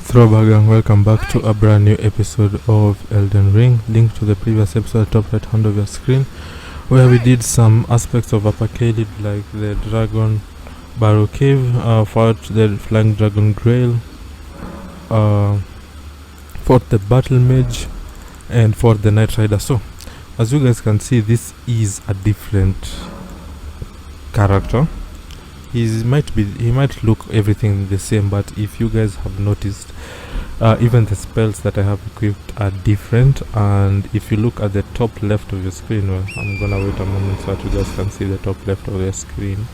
Throwback and welcome back to a brand new episode of Elden Ring. Link to the previous episode top right hand of your screen, where we did some aspects of Upper Caelid, like the Dragon Barrow Cave, fought the Flying Dragon Grail, fought the Battle Mage, and fought the Knight Rider. So, as you guys can see, this is a different character. He might look everything the same, but if you guys have noticed, even the spells that I have equipped are different. And if you look at the top left of your screen, well, I'm gonna wait a moment so that you guys can see the top left of your screen.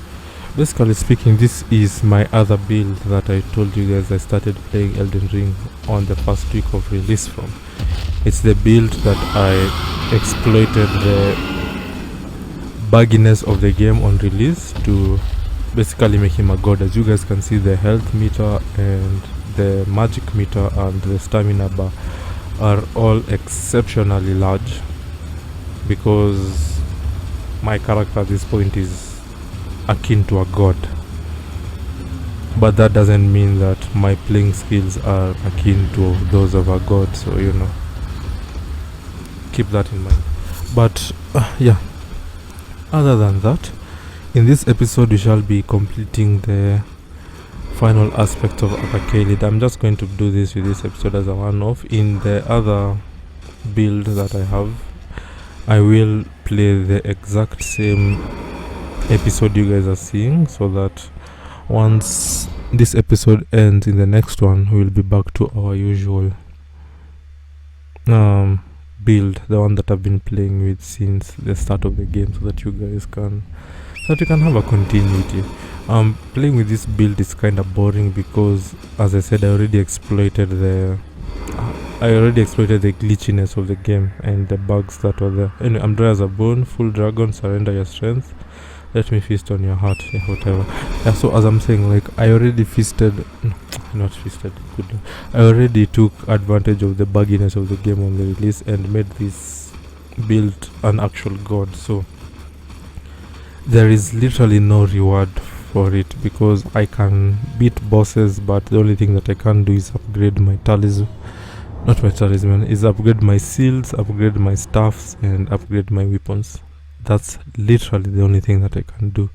Basically speaking, this is my other build that I told you guys I started playing Elden Ring on the first week of release from. It's the build that I exploited the bugginess of the game on release to basically make him a god. As you guys can see, the health meter and the magic meter and the stamina bar are all exceptionally large, because my character at this point is akin to a god. But that doesn't mean that my playing skills are akin to those of a god, so you know, keep that in mind. But yeah, other than that, in this episode we shall be completing the final aspect of Upper Caelid. I'm just going to do this with this episode as a one-off. In the other build that I have, I will play the exact same episode you guys are seeing, so that once this episode ends, in the next one we'll be back to our usual build, the one that I've been playing with since the start of the game, so that you guys can have a continuity. Playing with this build is kind of boring because, as I said, I already exploited the glitchiness of the game and the bugs that were there. Anyway, I'm dry as a bone, full dragon, surrender your strength, let me feast on your heart, yeah, whatever. Yeah, so as I'm saying, like, I already I already took advantage of the bugginess of the game on the release and made this build an actual god. So there is literally no reward for it, because I can beat bosses, but the only thing that I can do is upgrade my talisman, upgrade my shields, upgrade my staffs, and upgrade my weapons. That's literally the only thing that I can do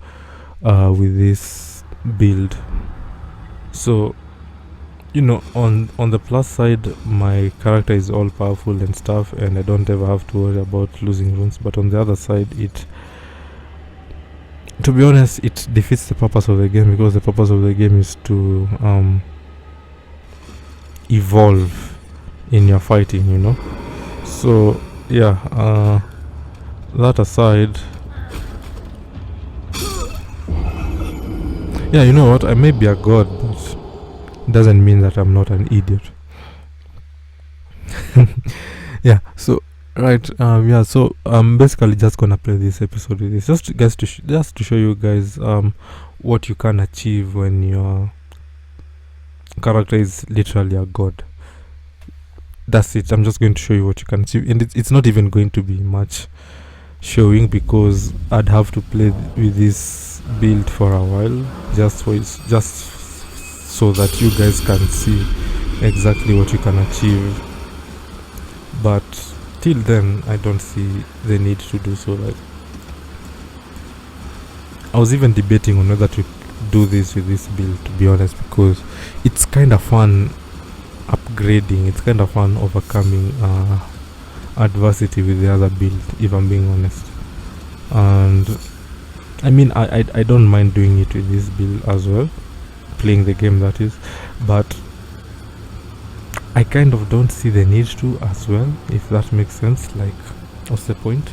with this build. So, you know, on the plus side, my character is all powerful and stuff, and I don't ever have to worry about losing runes. But on the other side, to be honest, it defeats the purpose of the game, because the purpose of the game is to evolve in your fighting, you know. So yeah, that aside, yeah, you know what, I may be a god, but it doesn't mean that I'm not an idiot. Yeah, so right, so I'm basically just gonna play this episode with this, just to show you guys what you can achieve when your character is literally a god. That's it. I'm just going to show you what you can achieve, and it's not even going to be much showing, because I'd have to play with this build for a while, just so that you guys can see exactly what you can achieve. But till then, I don't see the need to do so. Like, I was even debating on whether to do this with this build, to be honest, because it's kind of fun upgrading, it's kind of fun overcoming adversity with the other build, if I'm being honest. And I mean, I don't mind doing it with this build as well, playing the game, that is, but I kind of don't see the need to as well, if that makes sense. Like, what's the point?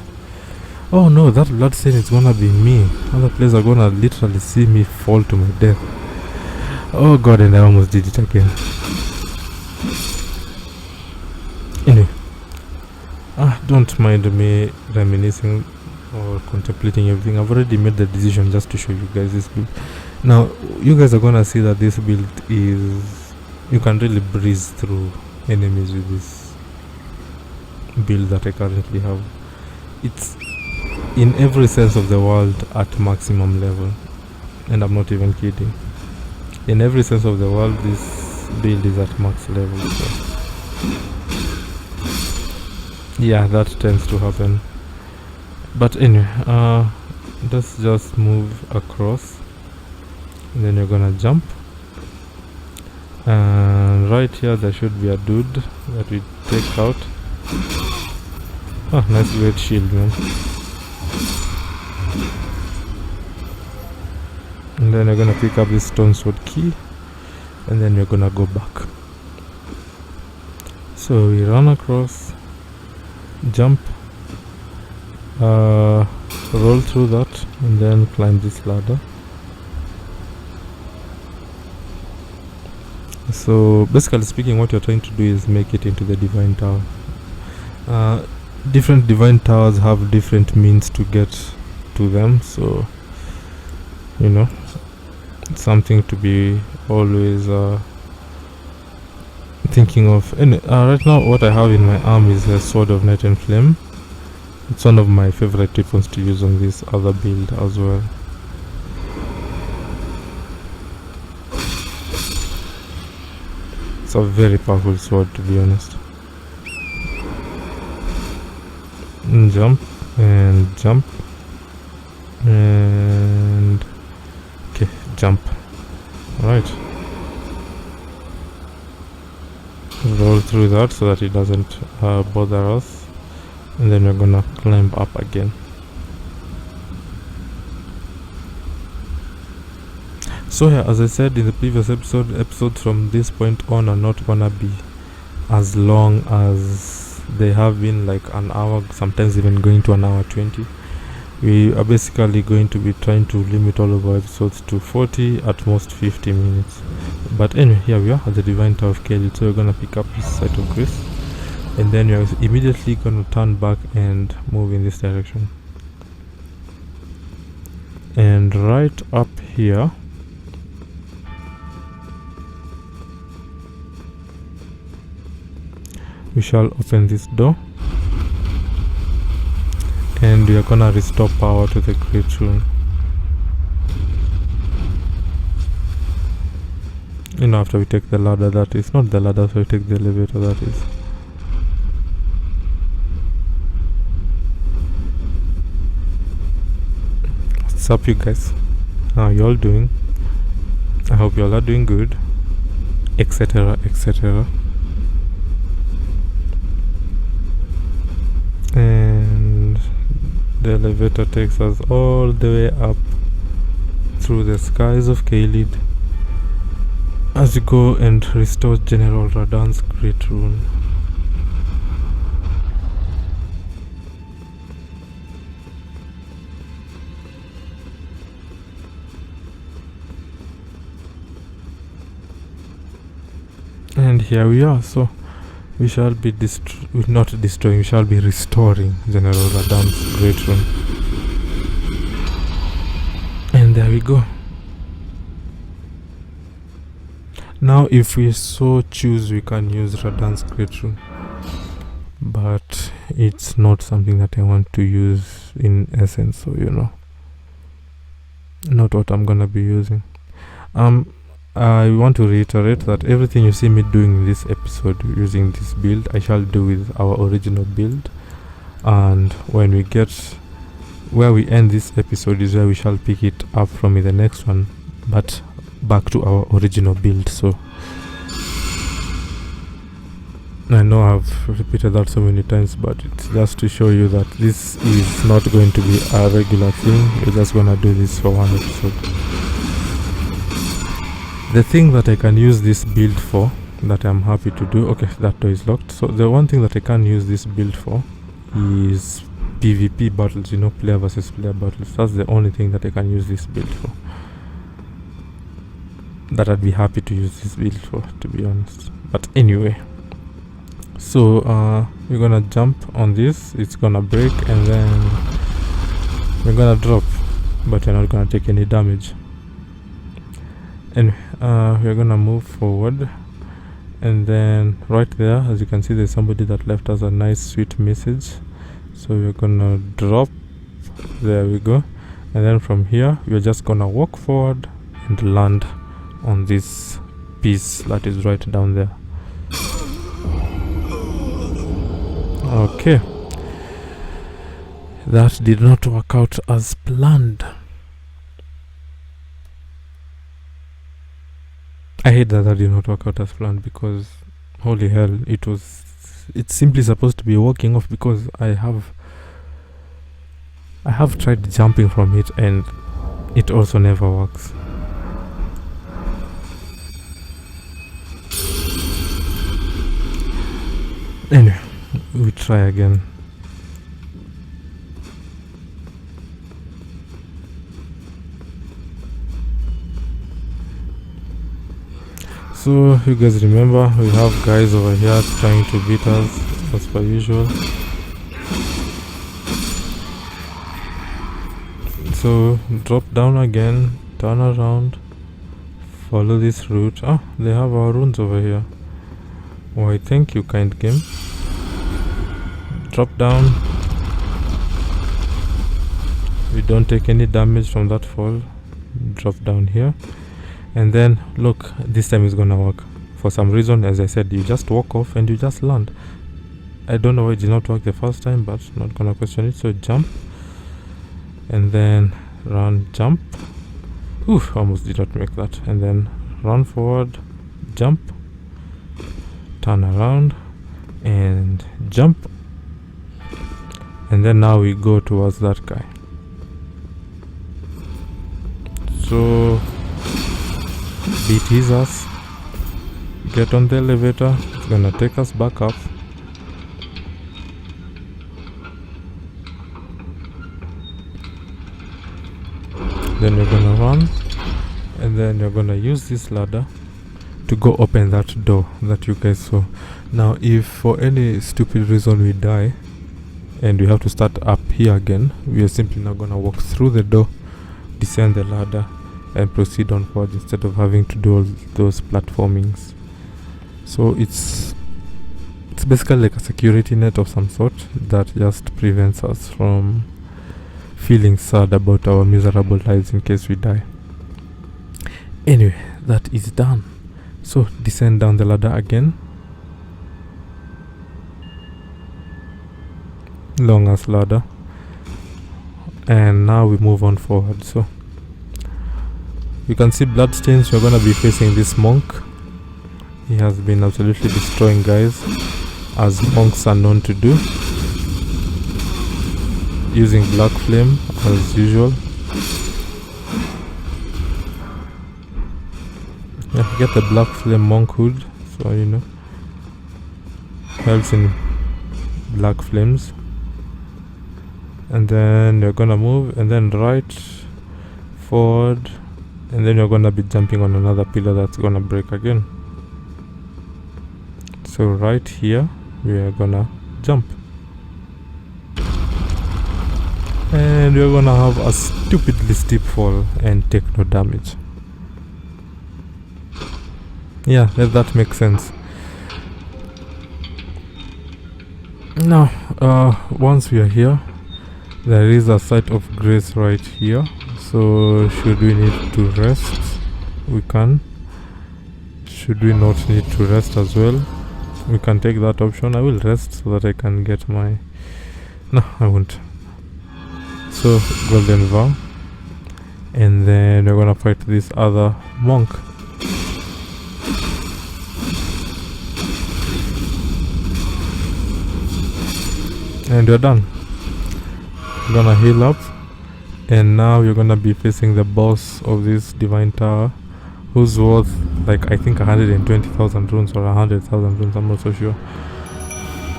Oh no, that bloodstain is gonna be me. Other players are gonna literally see me fall to my death. Oh god, and I almost did it again. Anyway, don't mind me reminiscing or contemplating everything. I've already made the decision just to show you guys this build. Now, you guys are gonna see that this build is, you can really breeze through enemies with this build that I currently have. It's in every sense of the word at maximum level, and I'm not even kidding. In every sense of the word, this build is at max level, so yeah, that tends to happen. But anyway, let's just move across, and then you're gonna jump, and right here there should be a dude that we take out. Oh, nice great shield, man. And then you're gonna pick up this stone sword key, and then you're gonna go back. So we run across, jump, roll through that, and then climb this ladder. So basically speaking, what you're trying to do is make it into the divine tower. Different divine towers have different means to get to them, so you know, it's something to be always thinking of. And right now what I have in my arm is a sword of night and flame. It's one of my favorite weapons to use on this other build as well. It's a very powerful sword, to be honest. Jump and jump and okay, jump. Alright, roll through that so that it doesn't bother us, and then we're gonna climb up again. So yeah, as I said in the previous episodes from this point on are not gonna be as long as they have been, like an hour, sometimes even going to an hour 20. We are basically going to be trying to limit all of our episodes to 40, at most 50 minutes. But anyway, here we are at the Divine Tower of Caelid. So we're gonna pick up this site of grace, and then you're immediately gonna turn back and move in this direction. And right up here, we shall open this door, and we are gonna restore power to the great rune. You know, after we take the ladder, that is not the ladder, so we take the elevator, that is. What's up, you guys? How you all doing? I hope you all are doing good, etc, etc. And the elevator takes us all the way up through the skies of Caelid as you go and restore General Radan's great rune. And here we are. So we shall be not destroying, we shall be restoring General Radan's great rune. And there we go. Now if we so choose, we can use Radan's great rune, but it's not something that I want to use in essence, so you know, not what I'm gonna be using. I want to reiterate that everything you see me doing in this episode using this build, I shall do with our original build, and when we get where we end this episode is where we shall pick it up from in the next one, but back to our original build. So I know I've repeated that so many times, but it's just to show you that this is not going to be a regular thing. We're just gonna do this for one episode. The thing that I can use this build for, that I'm happy to do, okay, that door is locked. So the one thing that I can use this build for is PvP battles, you know, player versus player battles. That's the only thing that I can use this build for, that I'd be happy to use this build for, to be honest. But anyway, so we're gonna jump on this, it's gonna break, and then we're gonna drop, but you're not gonna take any damage. Anyway, we're gonna move forward, and then right there, as you can see, there's somebody that left us a nice sweet message. So we're gonna drop, there we go, and then from here we're just gonna walk forward and land on this piece that is right down there. Okay, that did not work out as planned. I hate that did not work out as planned, because holy hell, it's simply supposed to be walking off, because I have tried jumping from it and it also never works. Anyway, we try again. So you guys remember, we have guys over here trying to beat us as per usual. So drop down again, turn around, follow this route. Ah, they have our runes over here. Why, thank you, kind game. Drop down. We don't take any damage from that fall. Drop down here. And then look, this time it's gonna work. For some reason, as I said, you just walk off and you just land. I don't know why it did not work the first time, but not gonna question it. So jump. And then run, jump. Oof, almost did not make that. And then run forward, jump, turn around, and jump. And then now we go towards that guy. So beat his ass, get on the elevator. It's gonna take us back up. Then you're gonna run, and then you're gonna use this ladder to go open that door that you guys saw. Now if for any stupid reason we die and we have to start up here again, we are simply not gonna walk through the door, descend the ladder, and proceed onward instead of having to do all those platformings. So it's basically like a security net of some sort that just prevents us from feeling sad about our miserable lives in case we die. Anyway, that is done. So descend down the ladder again. Long ass ladder. And now we move on forward. So you can see bloodstains. You're gonna be facing this monk. He has been absolutely destroying guys, as monks are known to do, using black flame as usual. Yeah, get the black flame monk hood, so you know, helps in black flames. And then you're gonna move, and then right, forward, and then you're gonna be jumping on another pillar that's gonna break again. So right here we are gonna jump, and we're gonna have a stupidly steep fall and take no damage. Yeah, that makes sense. Now once we are here, there is a site of grace right here. So should we need to rest, we can. Should we not need to rest as well, we can take that option. I will rest so that I can get my... No, I won't. So golden vow, and then we're gonna fight this other monk. And we're done. We're gonna heal up, and now you're gonna be facing the boss of this divine tower, who's worth like I think 120,000 runes or 100,000 runes, I'm not so sure.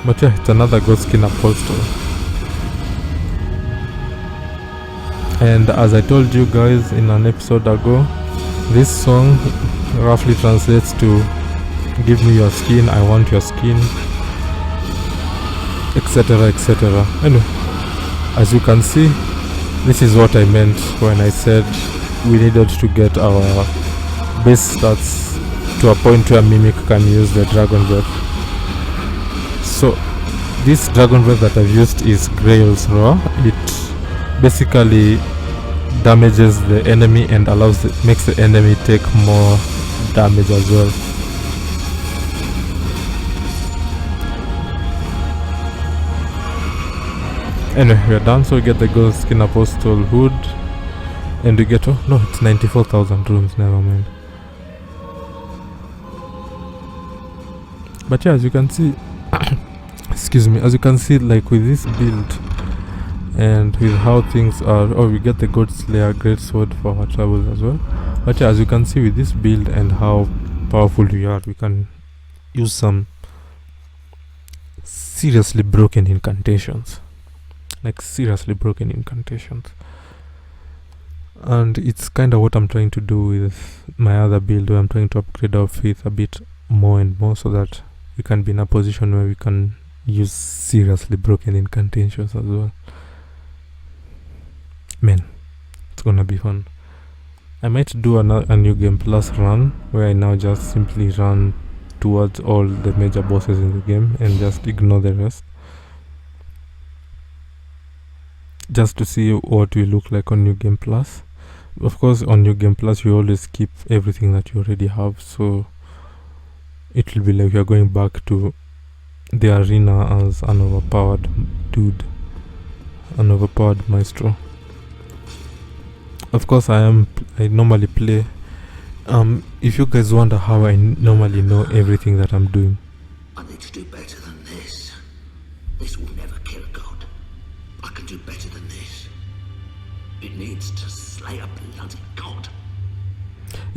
But yeah, it's another godskin apostle. And as I told you guys in an episode ago, this song roughly translates to give me your skin, I want your skin, etc, etc. Anyway, as you can see, this is what I meant when I said we needed to get our base stats to a point where Mimic can use the dragon breath. So this dragon breath that I've used is Grail's Roar. It basically damages the enemy and makes the enemy take more damage as well. Anyway, we're done, so we get the godskin apostle hood, and we get, oh no, it's 94,000 runes, never mind. But yeah, as you can see, excuse me, as you can see, like with this build and with how things are, oh, we get the God Slayer greatsword for our travels as well. But yeah, as you can see with this build and how powerful we are, we can use some seriously broken incantations. Like seriously broken incantations. And it's kind of what I'm trying to do with my other build, where I'm trying to upgrade our faith a bit more and more, so that we can be in a position where we can use seriously broken incantations as well. Man, it's gonna be fun. I might do a new game plus run, where I now just simply run towards all the major bosses in the game and just ignore the rest, just to see what we look like on New Game Plus. Of course, on New Game Plus you always keep everything that you already have, so it will be like you're going back to the arena as an overpowered dude, an overpowered maestro. Of course, I normally play. If you guys wonder how I normally know everything that I'm doing, I need to do better than this. This will never kill a god. I can do better than this. It needs to slay a bloody god.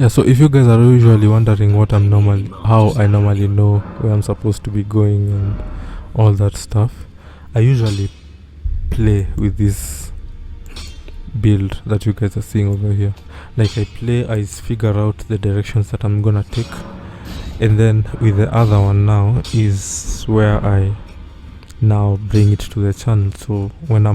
yeah. So if you guys are usually wondering how I normally know where I'm supposed to be going and all that stuff, I usually play with this build that you guys are seeing over here. Like I figure out the directions that I'm gonna take, and then with the other one now is where I now bring it to the channel. So when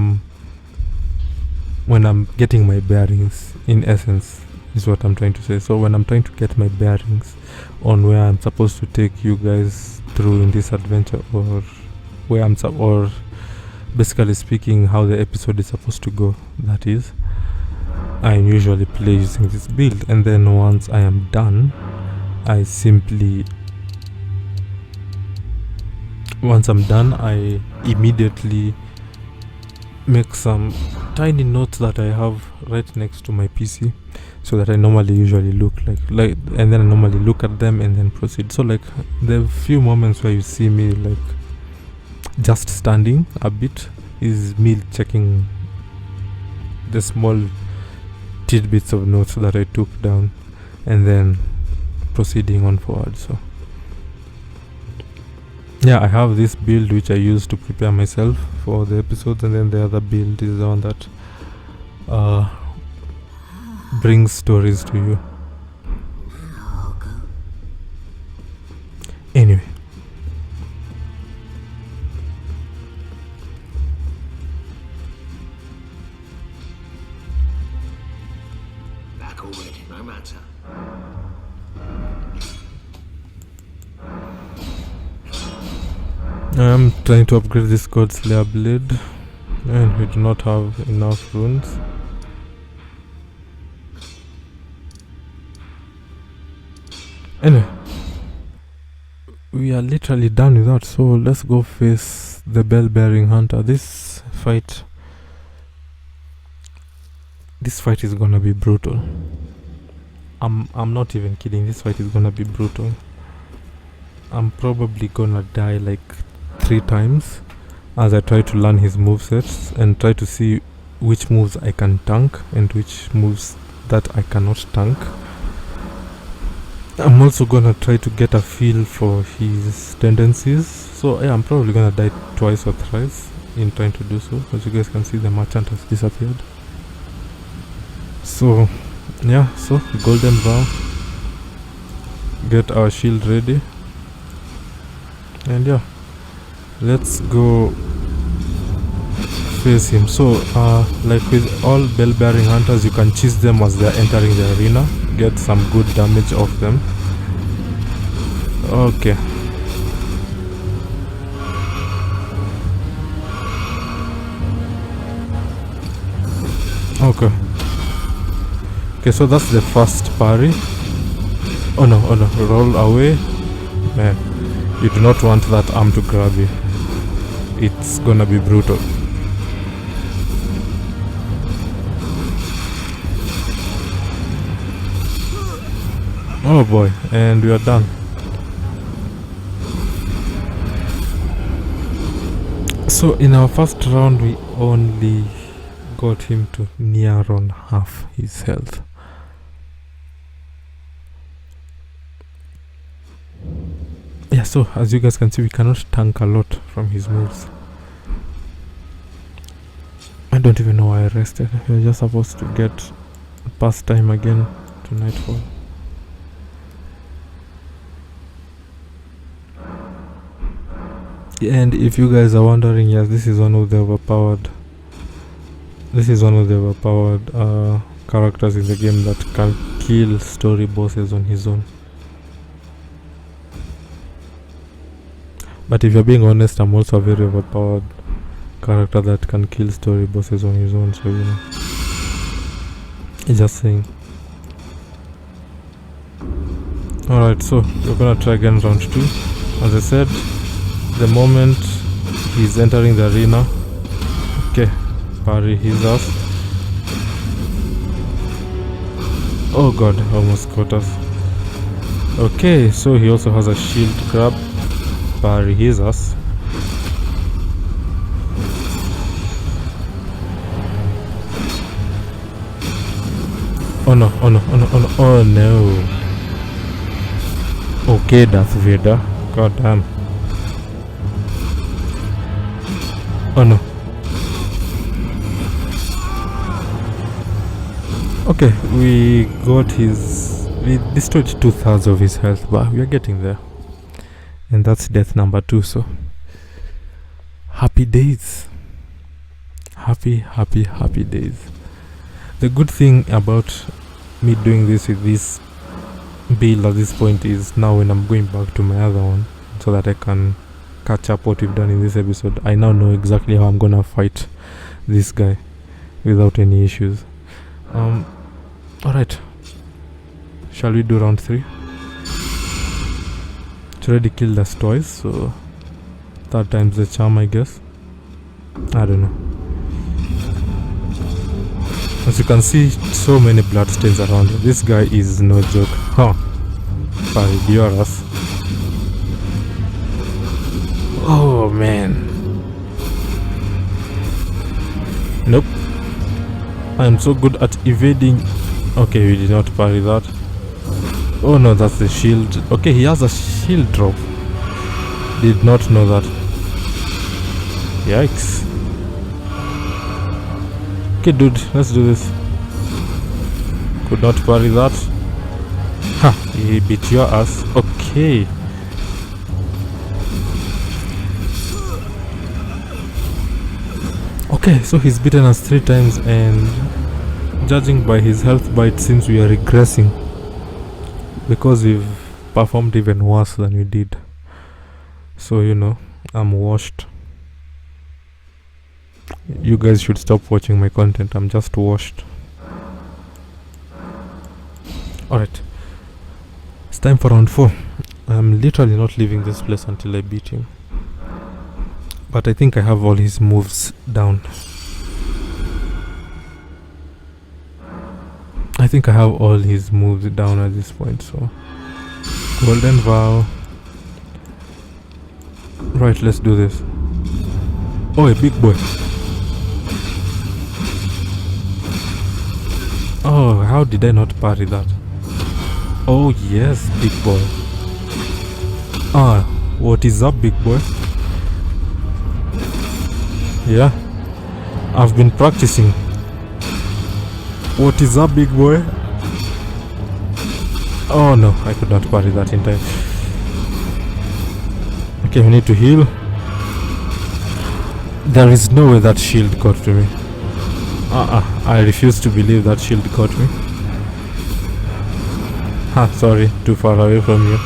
I'm getting my bearings, in essence, is what I'm trying to say. So when I'm trying to get my bearings on where I'm supposed to take you guys through in this adventure, or or basically speaking, how the episode is supposed to go, that is, I usually play using this build, and then once I am done, I immediately make some tiny notes that I have right next to my PC, so that I normally usually look like and then I normally look at them and then proceed. So like the few moments where you see me like just standing a bit is me checking the small tidbits of notes that I took down and then proceeding on forward. So yeah, I have this build which I use to prepare myself for the episodes, and then the other build is the one that brings stories to you. Anyway, Back already, no matter. I am trying to upgrade this God Slayer blade, and we do not have enough runes. Anyway, we are literally done with that, so let's go face the bell-bearing hunter. This fight is gonna be brutal. I'm not even kidding, this fight is gonna be brutal. I'm probably gonna die like 3 times as I try to learn his movesets and try to see which moves I can tank and which moves that I cannot tank. I'm also gonna try to get a feel for his tendencies. So yeah, I'm probably gonna die twice or thrice in trying to do so. As you guys can see, the merchant has disappeared. So yeah, so golden vow, get our shield ready, and yeah, let's go face him. So like with all bell bearing hunters, you can chase them as they're entering the arena, get some good damage off them. Okay, okay, so that's the first parry. Oh no, roll away. Man, you do not want that arm to grab you. It's gonna be brutal. Oh boy, and we are done. So in our first round we only got him to near on half his health. Yeah, so as you guys can see, we cannot tank a lot from his moves. I don't even know why I rested. We're just supposed to get past time again to nightfall. And if you guys are wondering, yes, this is one of the overpowered characters in the game that can kill story bosses on his own. But if you're being honest, I'm also a very overpowered character that can kill story bosses on his own, so you know. Just saying. Alright, so we're gonna try again round 2. As I said, the moment he's entering the arena, okay, parry his ass. Oh god, almost caught us. Okay, so he also has a shield grab, parry his ass. Oh no, oh no. Okay, Darth Vader, god damn. Oh no. Okay, we destroyed 2/3 of his health, but we are getting there. And that's death number 2, so happy days. Happy days. The good thing about me doing this with this build at this point is now when I'm going back to my other one, so that I can catch up what we've done in this episode, I now know exactly how I'm gonna fight this guy without any issues. Alright, shall we do round 3? It's already killed us twice, so third time's the charm, I guess. I don't know. As you can see, so many bloodstains around. This guy is no joke. Huh. By Dioras. Oh man. Nope. I am so good at evading. Okay, we did not parry that. Oh no, that's the shield. Okay, he has a shield drop. Did not know that. Yikes. Okay dude, let's do this. Could not parry that. Ha, he beat your ass. Okay. Okay, so he's beaten us 3 times, and judging by his health bar, it seems we are regressing because we've performed even worse than we did. So you know, I'm washed. You guys should stop watching my content. I'm just washed. Alright, it's time for round 4. I'm literally not leaving this place until I beat him, but I think I have all his moves down. I think I have all his moves down at this point, so Golden Vow. Right, let's do this. Oh, a big boy. Oh, how did I not parry that? Oh yes, big boy. Ah, what is up, big boy? Yeah, I've been practicing. What is up, big boy? Oh no, I could not parry that in time. Okay, we need to heal. There is no way that shield got to me. I refuse to believe that shield got me. Ha, sorry, too far away from you.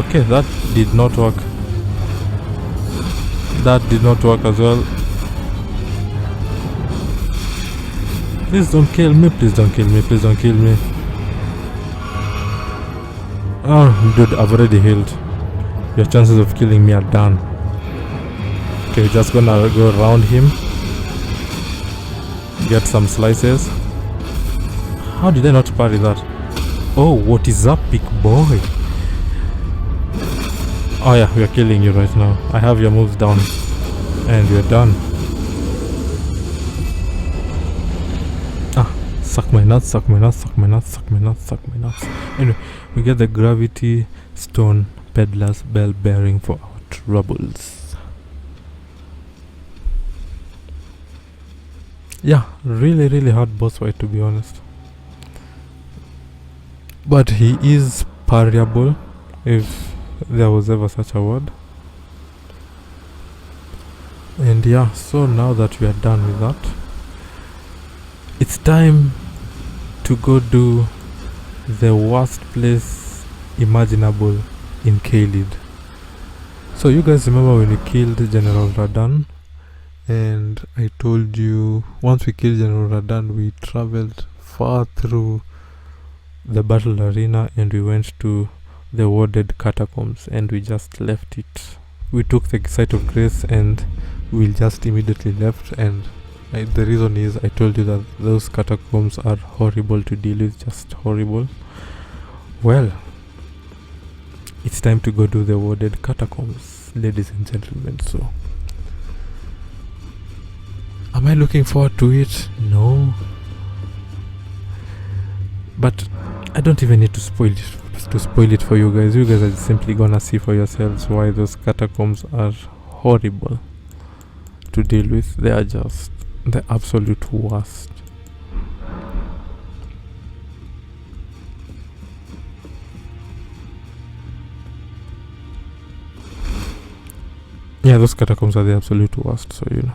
Okay, that did not work. That did not work as well. Please don't kill me, please don't kill me, please don't kill me. Oh, dude, I've already healed. Your chances of killing me are done. Okay, we're just gonna go around him. Get some slices. How did I not parry that? Oh, what is up, big boy? Oh yeah, we are killing you right now. I have your moves down. And we're done. Suck my nuts, suck my nuts, suck my nuts, suck my nuts, suck my nuts. Anyway, we get the gravity stone peddler's bell bearing for our troubles. Yeah, really hard boss fight, to be honest. But he is parryable, if there was ever such a word. And yeah, so now that we are done with that, it's time to go do the worst place imaginable in Caelid. So you guys remember when we killed General Radan? And I told you, once we killed General Radan, we traveled far through the battle arena and we went to the Dead Catacombs and we just left it. We took the site of grace and we just immediately left, and the reason is I told you that those catacombs are horrible to deal with, just horrible. Well, it's time to go to the Dead Catacombs, ladies and gentlemen. So, am I looking forward to it? No. But I don't even need to spoil it for you guys. You guys are simply gonna see for yourselves why those catacombs are horrible to deal with. They are just the absolute worst. Yeah, those catacombs are the absolute worst, so you know.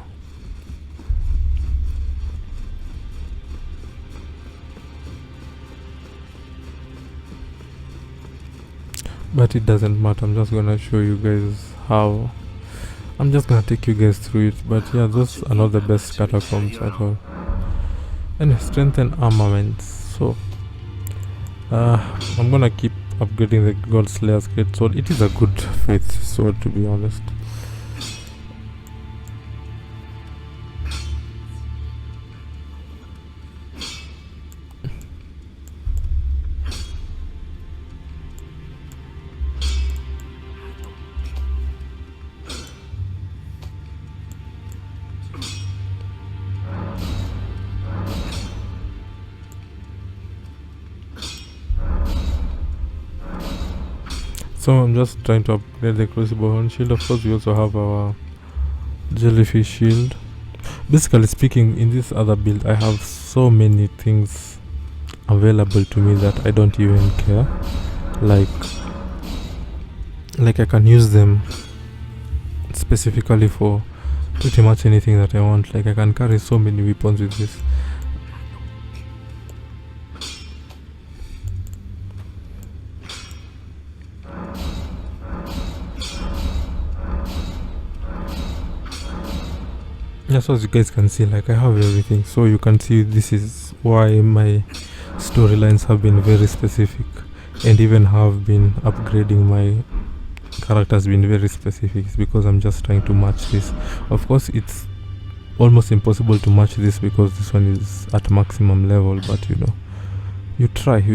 But it doesn't matter, I'm just gonna show you guys how. I'm just gonna take you guys through it. But yeah, those are not the best catacombs at all. And strengthen armaments. So I'm gonna keep upgrading the Gold Slayer's great sword. It is a good faith sword, to be honest. So I'm just trying to upgrade the crucible horn shield. Of course, we also have our jellyfish shield. Basically speaking, in this other build I have so many things available to me that I don't even care. Like I can use them specifically for pretty much anything that I want. Like I can carry so many weapons with this. Yeah, so as you guys can see, like I have everything. So you can see this is why my storylines have been very specific, and even have been upgrading my characters been very specific. It's because I'm just trying to match this. Of course, it's almost impossible to match this because this one is at maximum level, but you know, you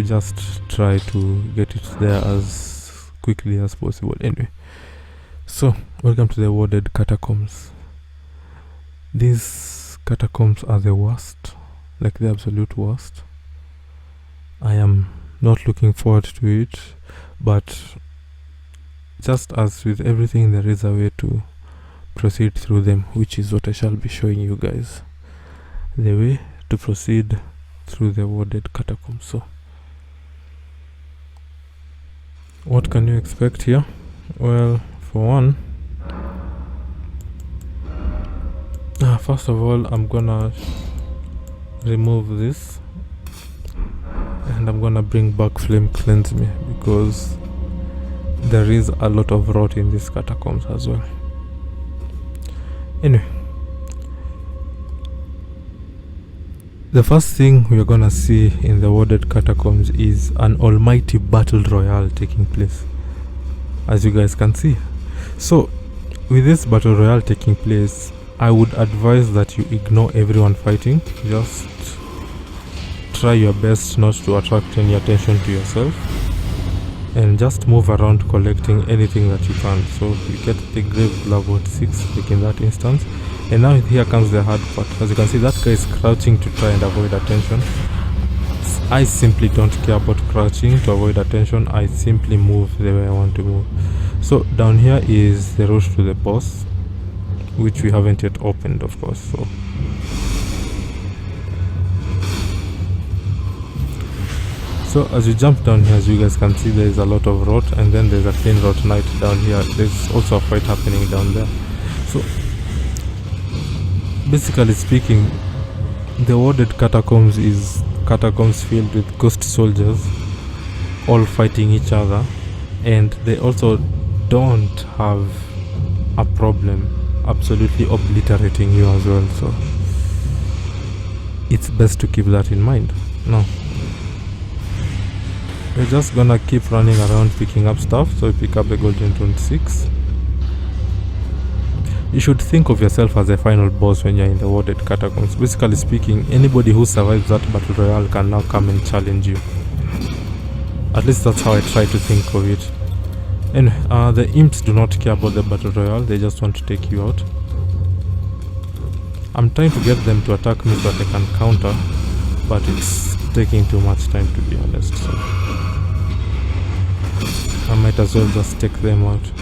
just try to get it there as quickly as possible. Anyway, so welcome to the Dead Catacombs. These catacombs are the worst, like the absolute worst. I am not looking forward to it, but just as with everything, there is a way to proceed through them, which is what I shall be showing you guys. The way to proceed through the Dead Catacombs. So, what can you expect here? Well, for one, first of all, I'm gonna remove this and I'm gonna bring back Flame Cleanse Me, because there is a lot of rot in these catacombs as well. Anyway, The first thing we are gonna see in the Dead Catacombs is an almighty battle royale taking place, as you guys can see. So with this battle royale taking place, I would advise that you ignore everyone fighting. Just try your best not to attract any attention to yourself, and just move around collecting anything that you can. So you get the grave level 6 like in that instance. And now here comes the hard part. As you can see, that guy is crouching to try and avoid attention. I simply don't care about crouching to avoid attention. I simply move the way I want to move. So down here is the road to the boss, which we haven't yet opened, of course. So as you jump down here, as you guys can see, there is a lot of rot, and then there's a clean rot knight down here. There's also a fight happening down there. So basically speaking, the Dead Catacombs is catacombs filled with ghost soldiers all fighting each other, and they also don't have a problem absolutely obliterating you as well. So it's best to keep that in mind. Now we're just gonna keep running around picking up stuff. So we pick up the golden tone 6. You should think of yourself as a final boss when you're in the Dead Catacombs. Basically speaking, anybody who survives that battle royale can now come and challenge you. At least that's how I try to think of it. And the imps do not care about the battle royale, they just want to take you out. I'm trying to get them to attack me so that I can counter, but it's taking too much time, to be honest. So I might as well just take them out.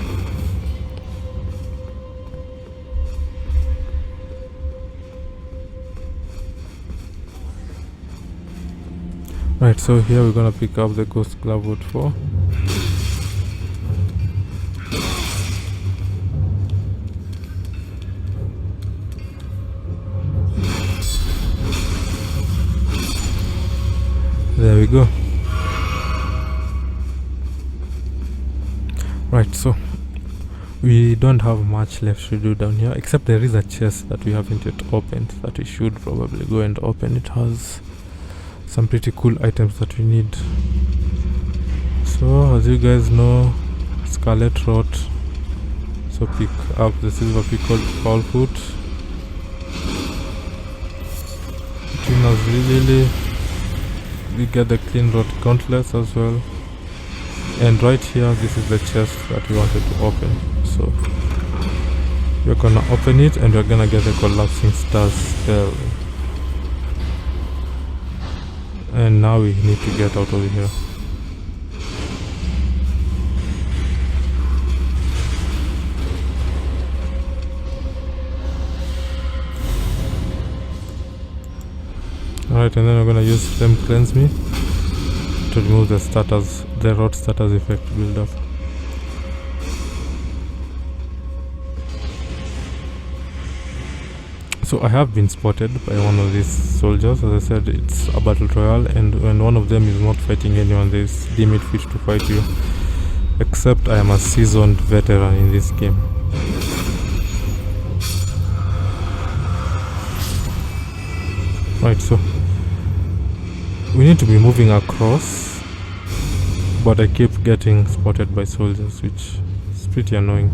Right, so here we're gonna pick up the ghost glove wood 4. There we go. Right, so we don't have much left to do down here, except there is a chest that we haven't yet opened that we should probably go and open. It has some pretty cool items that we need. So as you guys know, Scarlet Rot. So pick up the silver pick called Foulfoot. Between us really, we get the clean rot gauntlets as well. And right here, this is the chest that we wanted to open. So we're gonna open it, and we're gonna get the collapsing stars spell. And now we need to get out of here. Alright, and then we're gonna use Flame Cleanse Me to remove the status, the rot status effect build up. So I have been spotted by one of these soldiers. As I said, it's a battle royale, and when one of them is not fighting anyone, they deem it fit to fight you. Except I am a seasoned veteran in this game. Right, so we need to be moving across, but I keep getting spotted by soldiers, which is pretty annoying.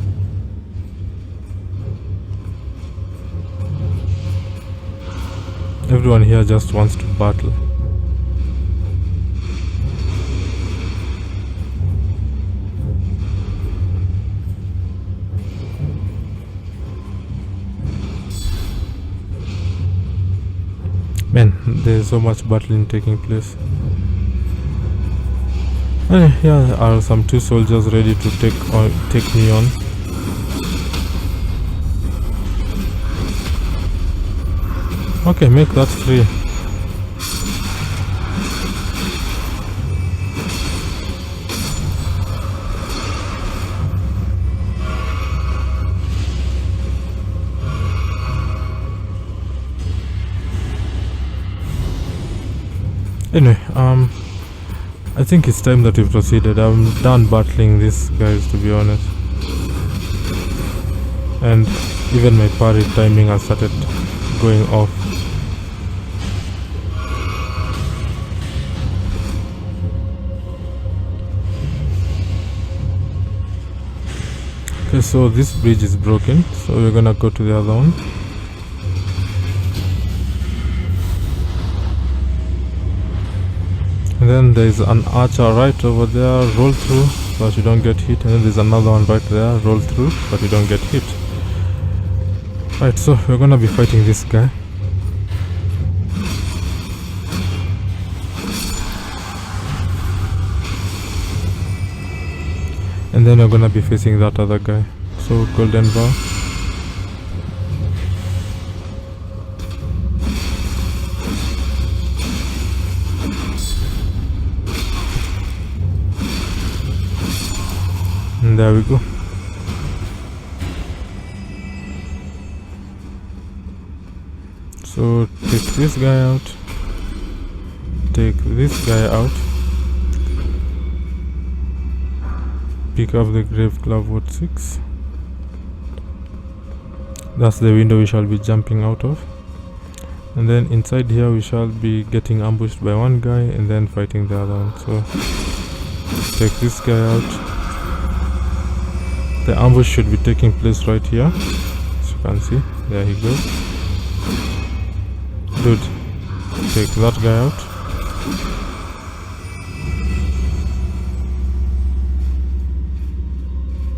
Everyone here just wants to battle. Man, there's so much battling taking place. And here are some 2 soldiers ready to take me on. Okay, make that 3. Anyway, I think it's time that we proceeded. I'm done battling these guys, to be honest. And even my parry timing has started going off. Okay, so this bridge is broken, so we're gonna go to the other one. And then there's an archer right over there, roll through but you don't get hit, and then there's another one right there, roll through but you don't get hit. Right, so we're gonna be fighting this guy. And then we're gonna be facing that other guy. So golden bar. And there we go. So take this guy out. Take this guy out. Pick up the grave cloud 6. That's the window we shall be jumping out of. And then inside here we shall be getting ambushed by one guy and then fighting the other one. So take this guy out. The ambush should be taking place right here, as you can see. There he goes. Dude, take that guy out.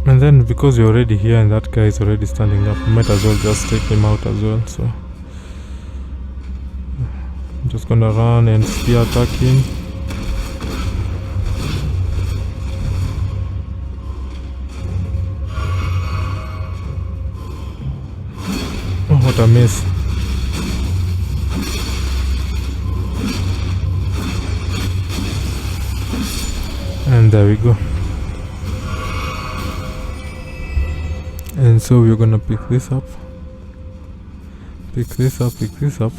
And then because you're already here and that guy is already standing up, you might as well just take him out as well. So I'm just gonna run and spear attack him. Oh, what a miss. And there we go. And so we're gonna pick this up, pick this up, pick this up,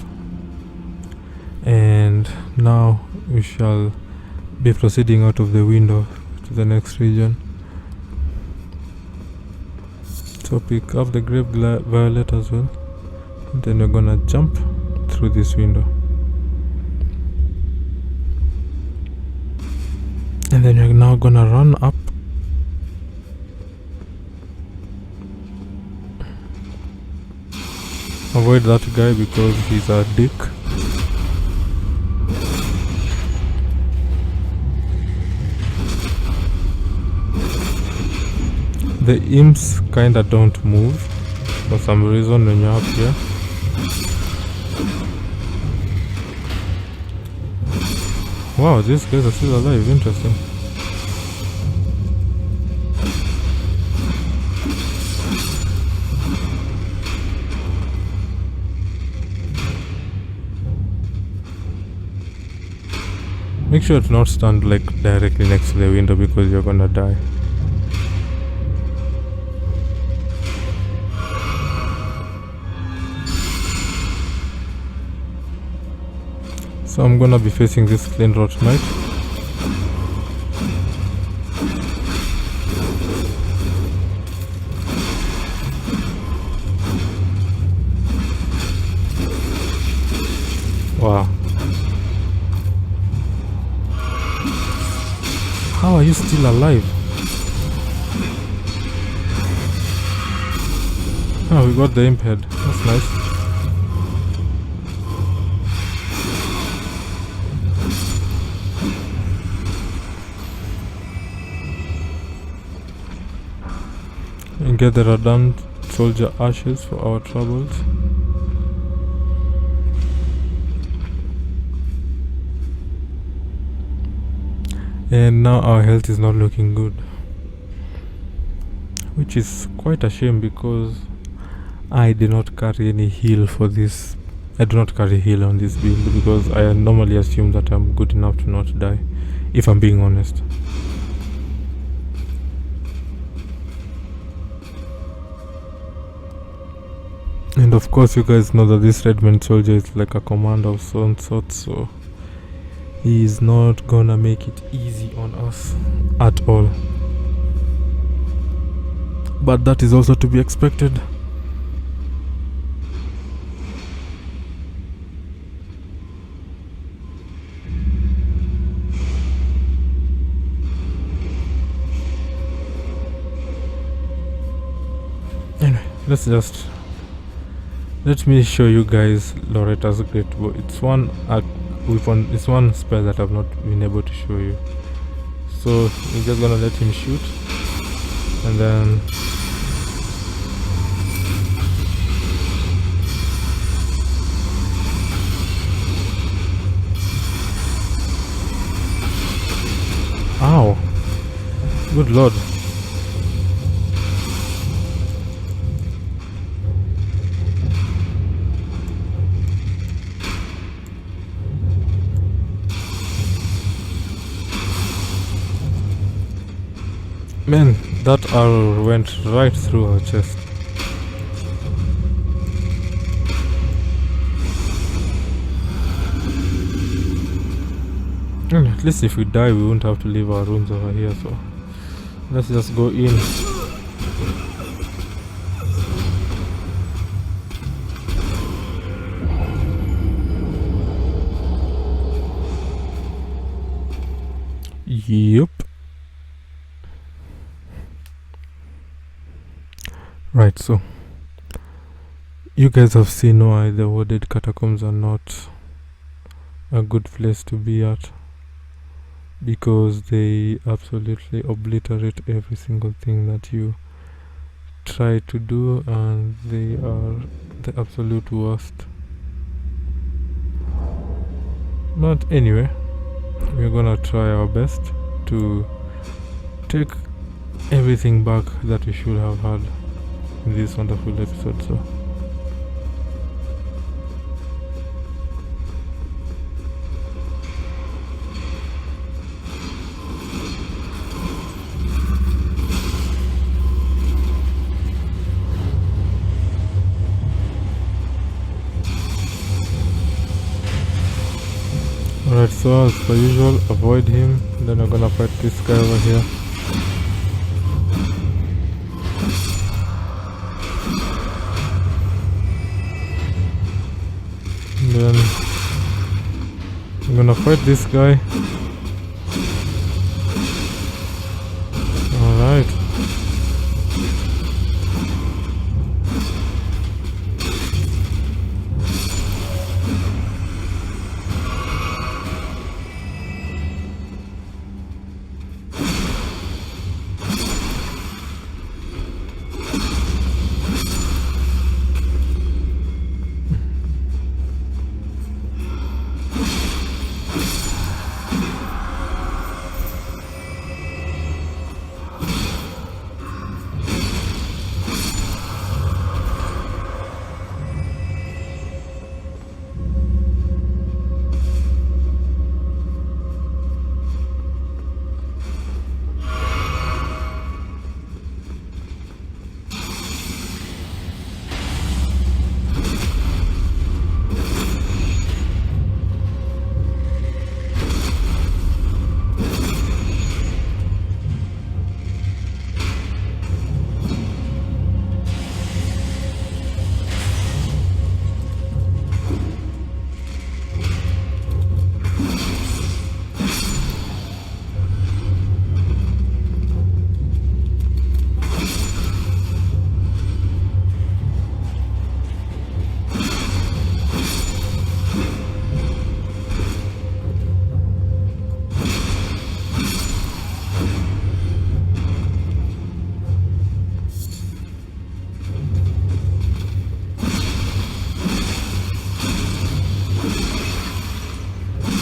and now we shall be proceeding out of the window to the next region. So pick up the grave violet as well, and then we're gonna jump through this window, and then we're now gonna run up. Avoid that guy because he's a dick. The imps kinda don't move for some reason when you're up here. Wow, these guys are still alive, interesting. Make sure to not stand like directly next to the window because you're gonna die. So I'm gonna be facing this clean rot knight. Wow. How are you still alive? Oh, we got the imp head. That's nice. And get the redundant soldier ashes for our troubles. And now our health is not looking good, which is quite a shame because I did not carry any heal for this. I do not carry heal on this build because I normally assume that I'm good enough to not die, if I'm being honest. And of course you guys know that this Redman soldier is like a commander of some sort, so he is not gonna make it easy on us at all. But that is also to be expected. let me show you guys Loretta's great bow. It's one weapon, it's one spell that I've not been able to show you. So we're just gonna let him shoot, and then ow, good lord. Man, that arrow went right through her chest. At least if we die, we won't have to leave our rooms over here, so let's just go in. Yep. Right, so you guys have seen why the Dead Catacombs are not a good place to be at, because they absolutely obliterate every single thing that you try to do, and they are the absolute worst. But anyway, we're gonna try our best to take everything back that we should have had in this wonderful episode. So alright, so as per usual, avoid him. Then we're gonna fight this guy over here. Then I'm gonna fight this guy.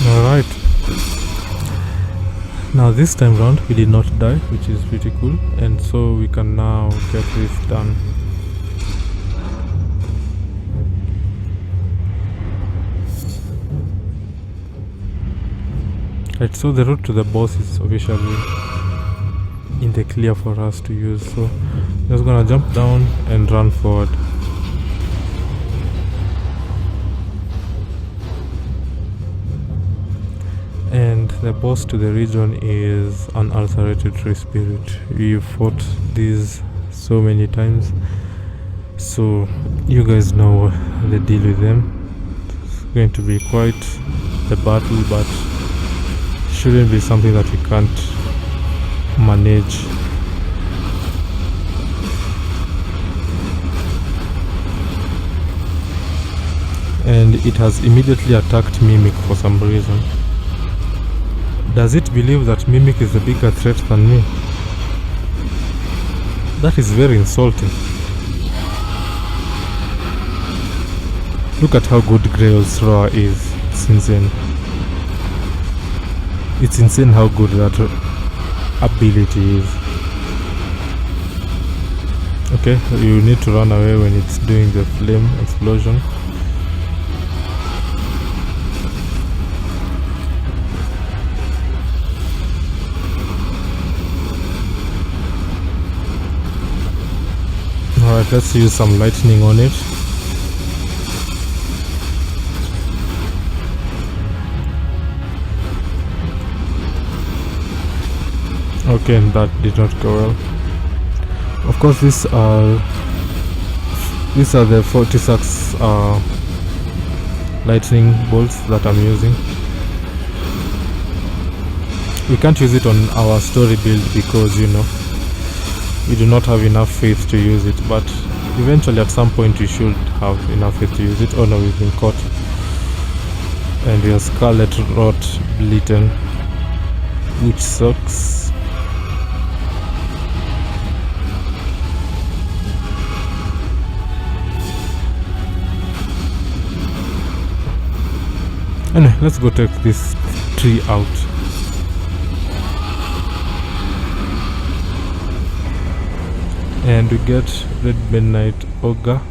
Alright. Now this time round we did not die, which is pretty cool, and so we can now get this done. Right, so the route to the boss is officially in the clear for us to use, so just gonna jump down and run forward. And the boss to the region is an ulcerated tree spirit. We fought these so many times, so you guys know the deal with them. It's going to be quite the battle, but shouldn't be something that we can't manage. and it has immediately attacked Mimic for some reason. Does it believe that Mimic is a bigger threat than me? That is very insulting. Look at how good Grail's roar is. It's insane. It's insane how good that ability is. Okay, you need to run away when it's doing the flame explosion. Alright, let's use some lightning on it. Okay, and that did not go well. Of course, these are the 46 lightning bolts that I'm using. We can't use it on our story build because, you know, we do not have enough faith to use it, but eventually at some point we should have enough faith to use it. Oh no, we've been caught. And we are Scarlet Rot Bleaten, which sucks. Anyway, let's go take this tree out. And we get Red Midnight Ogre,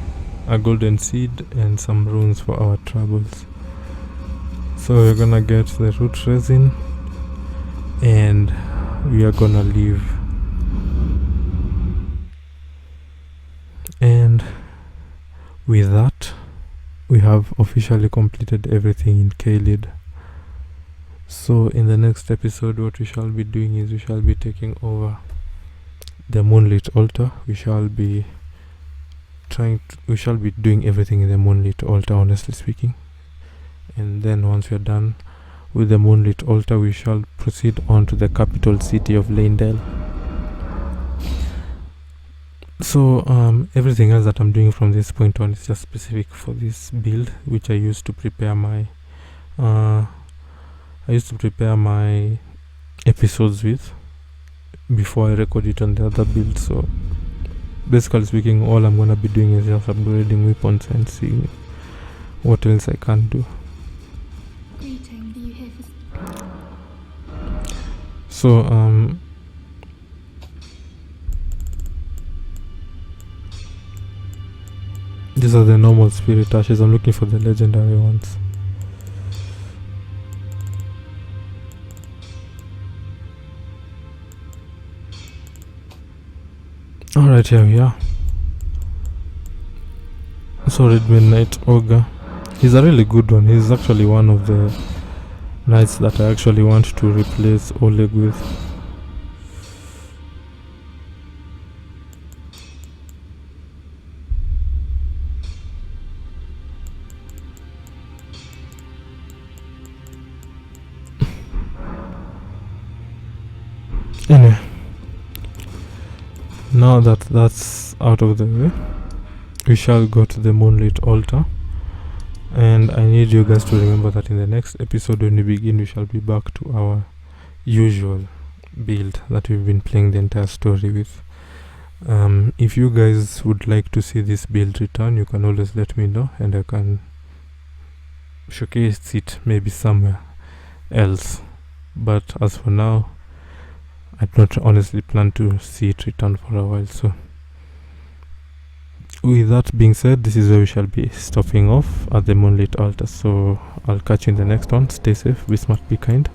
a golden seed, and some runes for our troubles. So we're gonna get the root resin, and we are gonna leave. And with that, we have officially completed everything in Caelid. So in the next episode, what we shall be doing is we shall be taking over the Moonlit Altar. We shall be doing everything in the Moonlit Altar, honestly speaking. And then once we are done with the Moonlit Altar, we shall proceed on to the capital city of Leyndell. So everything else that I'm doing from this point on is just specific for this build, which I used to prepare my episodes with before I record it on the other build. So basically speaking, all I'm gonna be doing is just upgrading weapons and seeing what else I can do. So these are the normal spirit ashes. I'm looking for the legendary ones. Alright, here we are. So Red Midnight Ogre. He's a really good one. He's actually one of the knights that I actually want to replace Oleg with. Anyway, now that that's out of the way, we shall go to the Moonlit Altar. And I need you guys to remember that in the next episode, when we begin, we shall be back to our usual build that we've been playing the entire story with. If you guys would like to see this build return, you can always let me know, and I can showcase it maybe somewhere else. But as for now, I don't honestly plan to see it return for a while. So with that being said, this is where we shall be stopping off at the Moonlit Altar. So I'll catch you in the next one. Stay safe, be smart, be kind,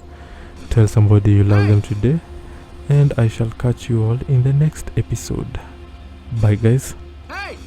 tell somebody you love them today, and I shall catch you all in the next episode. Bye guys. Hey!